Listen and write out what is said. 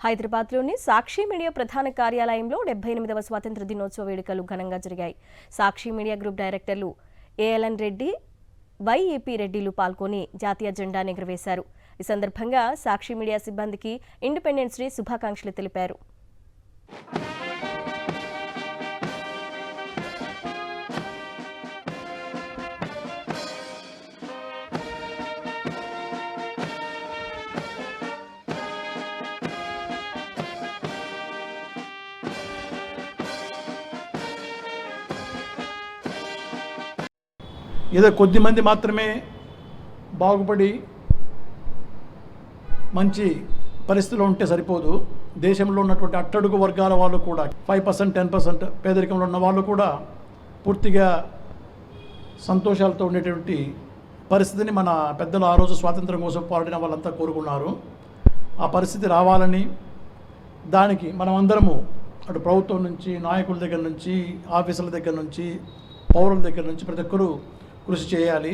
హైదరాబాద్లోని సాక్షి మీడియా ప్రధాన కార్యాలయంలో 78వ స్వాతంత్ర దినోత్సవ వేడుకలు ఘనంగా జరిగాయి. సాక్షి మీడియా గ్రూప్ డైరెక్టర్లు ఏఎల్ఎన్ రెడ్డి, వైఈపీ రెడ్డిలు పాల్గొని జాతీయ జెండాను ఎగురవేశారు. ఈ సందర్భంగా సాక్షి మీడియా సిబ్బందికి ఇండిపెండెన్స్ డే శుభాకాంక్షలు తెలిపారు. ఏదో కొద్ది మంది మాత్రమే బాగుపడి మంచి పరిస్థితిలో ఉంటే సరిపోదు. దేశంలో ఉన్నటువంటి అట్టడుగు వర్గాల వాళ్ళు కూడా 5%, 10% పేదరికంలో ఉన్న వాళ్ళు కూడా పూర్తిగా సంతోషాలతో ఉండేటువంటి పరిస్థితిని మన పెద్దలు ఆ రోజు స్వాతంత్రం కోసం పోరాడిన వాళ్ళంతా కోరుకున్నారు. ఆ పరిస్థితి రావాలని, దానికి మనమందరము అటు ప్రభుత్వం నుంచి, నాయకుల దగ్గర నుంచి, ఆఫీసుల దగ్గర నుంచి, పౌరుల దగ్గర నుంచి ప్రతి ఒక్కరూ కృషి చేయాలి.